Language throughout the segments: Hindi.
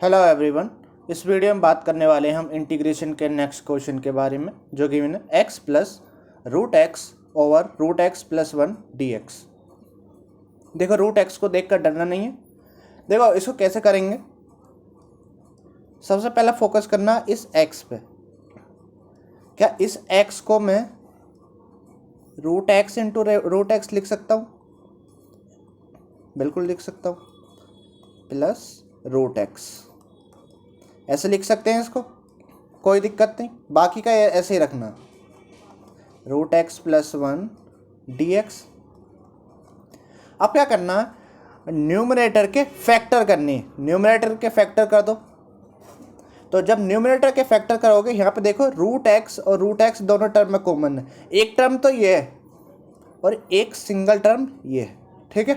Hello everyone. इस वीडियो में बात करने वाले हैं हम इंटीग्रेशन के नेक्स्ट क्वेश्चन के बारे में, जो गिवन है x plus root x over root x plus 1 dx। देखो, रूट एक्स को देखकर डरना नहीं है। देखो इसको कैसे करेंगे। सबसे पहले फोकस करना इस एक्स पे। क्या इस एक्स को मैं root x into root x लिख सकता हूँ? बिल्कुल लिख सकता हूँ, प्लस रूट एक्स ऐसे लिख सकते हैं इसको, कोई दिक्कत नहीं। बाकी का ऐसे ही रखना, रूट एक्स प्लस 1 dx। अब क्या करना, न्यूमरेटर के फैक्टर करनी है। न्यूमरेटर के फैक्टर कर दो। तो जब न्यूमरेटर के फैक्टर करोगे, यहाँ पे देखो रूट एक्स और रूट एक्स दोनों टर्म में कॉमन है। एक टर्म तो ये है और एक सिंगल टर्म ये है, ठीक है।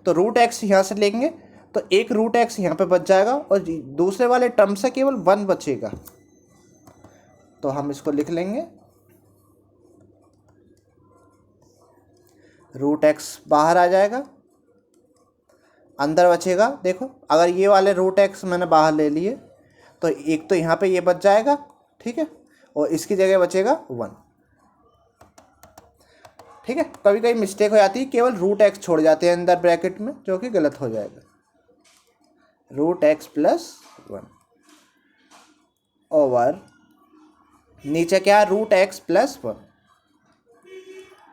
तो रूट एक्स यहाँ से लेंगे तो एक रूट एक्स यहाँ पे बच जाएगा और दूसरे वाले टर्म से केवल 1 बचेगा। तो हम इसको लिख लेंगे, रूट एक्स बाहर आ जाएगा, अंदर बचेगा। देखो, अगर ये वाले रूट एक्स मैंने बाहर ले लिए तो एक तो यहाँ पे ये बच जाएगा, ठीक है, और इसकी जगह बचेगा 1, ठीक है। कभी कभी मिस्टेक हो जाती है, केवल रूट एक्स छोड़ जाते हैं अंदर ब्रैकेट में, जो कि गलत हो जाएगा। रूट एक्स प्लस 1 ओवर नीचे क्या है, root x plus 1,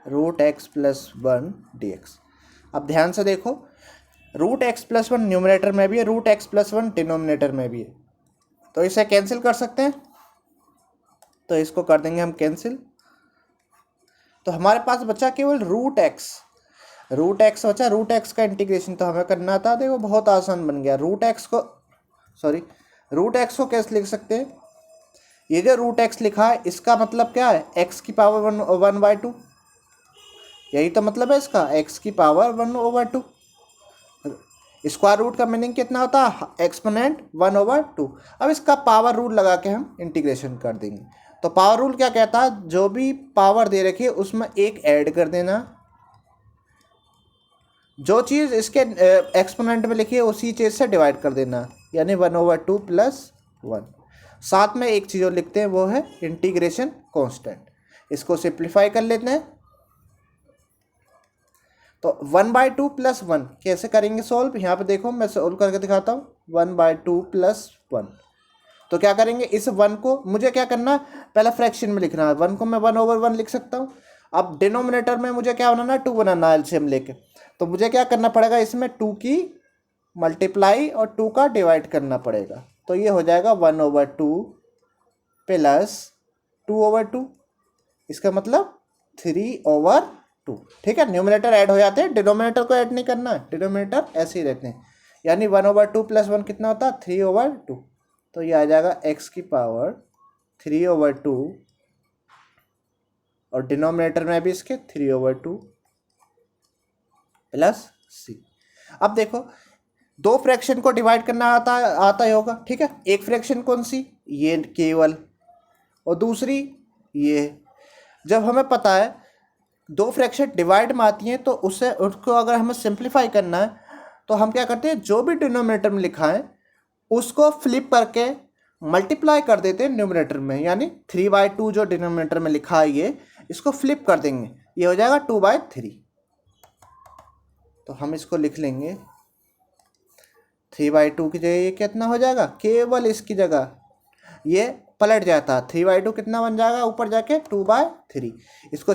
root x plus 1 dx। अब ध्यान से देखो, रूट एक्स प्लस 1 न्यूमरेटर में भी है, रूट एक्स प्लस 1 डिनोमिनेटर में भी है। तो इसे कैंसिल कर सकते हैं, तो इसको कर देंगे हम कैंसिल। तो हमारे पास बचा केवल रूट एक्स बचा। रूट एक्स का इंटीग्रेशन तो हमें करना था। देखो बहुत आसान बन गया। रूट एक्स को कैसे लिख सकते हैं? ये जो रूट एक्स लिखा है इसका मतलब क्या है, एक्स की पावर 1/2। यही तो मतलब है इसका, एक्स की पावर 1/2। स्क्वायर रूट का मीनिंग कितना होता है, एक्सपोनेंट 1/2। अब इसका पावर रूल लगा के हम इंटीग्रेशन कर देंगे। तो पावर रूल क्या कहता है, जो भी पावर दे रखी है उसमें एक ऐड कर देना। जो चीज़ इसके एक्सपोनेंट में लिखी है उसी चीज़ से डिवाइड कर देना, यानी 1/2 प्लस 1। साथ में एक चीज़ और लिखते हैं, वो है इंटीग्रेशन कांस्टेंट। इसको सिंप्लीफाई कर लेते हैं। तो 1/2 प्लस 1 कैसे करेंगे सॉल्व? यहाँ पे देखो, मैं सॉल्व करके दिखाता हूँ। 1/2 प्लस 1, तो क्या करेंगे, इस 1 को मुझे क्या करना है, पहले फ्रैक्शन में लिखना है। 1 को मैं 1/1 लिख सकता हूँ। अब डिनोमिनेटर में मुझे क्या बनाना है, 2 बनाना है एलसीएम लेके। तो मुझे क्या करना पड़ेगा, इसमें 2 की मल्टीप्लाई और 2 का डिवाइड करना पड़ेगा। तो ये हो जाएगा 1/2 प्लस 2/2, इसका मतलब 3/2, ठीक है। न्यूमिनेटर ऐड हो जाते हैं, डिनोमिनेटर को ऐड नहीं करना है, डिनोमिनेटर ऐसे ही रहते हैं। यानी 1/2 प्लस 1 कितना होता है, 3/2। तो ये आ जाएगा एक्स की पावर 3/2 और डिनोमिनेटर में भी इसके 3/2 प्लस सी। अब देखो, दो फ्रैक्शन को डिवाइड करना आता ही होगा, ठीक है। एक फ्रैक्शन कौन सी, ये केवल, और दूसरी ये। जब हमें पता है दो फ्रैक्शन डिवाइड में आती हैं तो उसको अगर हमें सिंप्लीफाई करना है तो हम क्या करते हैं, जो भी डिनोमिनेटर में लिखा है उसको फ्लिप करके मल्टीप्लाई कर देते हैं न्यूमरेटर में। यानी 3/2 जो डिनोमिनेटर में लिखा है ये, इसको फ्लिप कर देंगे, ये हो जाएगा 2/3। तो हम इसको लिख लेंगे 3/2 की जगह ये कितना हो जाएगा, केवल इसकी जगह ये पलट जाता है। 3/2 कितना बन जाएगा, ऊपर जाके 2/3। इसको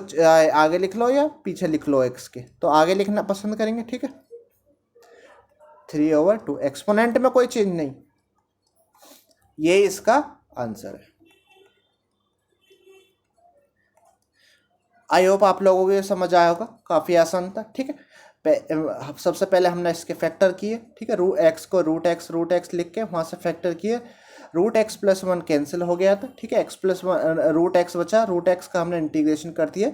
आगे लिख लो या पीछे लिख लो एक्स के, तो आगे लिखना पसंद करेंगे, ठीक है। 3/2 एक्सपोनेंट में कोई चेंज नहीं, ये इसका आंसर है। आई होप आप लोगों को ये समझ आया होगा, काफ़ी आसान था, ठीक है। सबसे पहले हमने इसके फैक्टर किए, ठीक है। रूट एक्स को रूट एक्स लिख के वहाँ से फैक्टर किए। रूट एक्स प्लस 1 कैंसिल हो गया था, ठीक है। एक्स प्लस 1 रूट एक्स बचा, रूट एक्स का हमने इंटीग्रेशन कर दिया।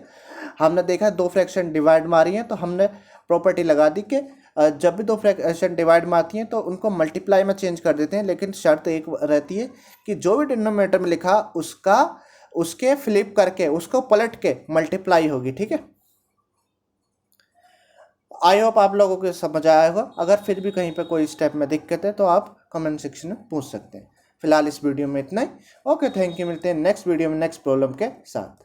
हमने देखा दो फ्रैक्शन डिवाइड मारी हैं तो हमने प्रॉपर्टी लगा दी कि जब भी दो फ्रैक्शन डिवाइड में आती हैं तो उनको मल्टीप्लाई में चेंज कर देते हैं, लेकिन शर्त एक रहती है कि जो भी डिनोमिनेटर में लिखा उसके फ्लिप करके, उसको पलट के मल्टीप्लाई होगी, ठीक है। आई होप आप लोगों को समझ आया होगा। अगर फिर भी कहीं पे कोई स्टेप में दिक्कत है तो आप कमेंट सेक्शन में पूछ सकते हैं। फिलहाल इस वीडियो में इतना ही। Okay, thank you. मिलते हैं नेक्स्ट वीडियो में नेक्स्ट प्रॉब्लम के साथ।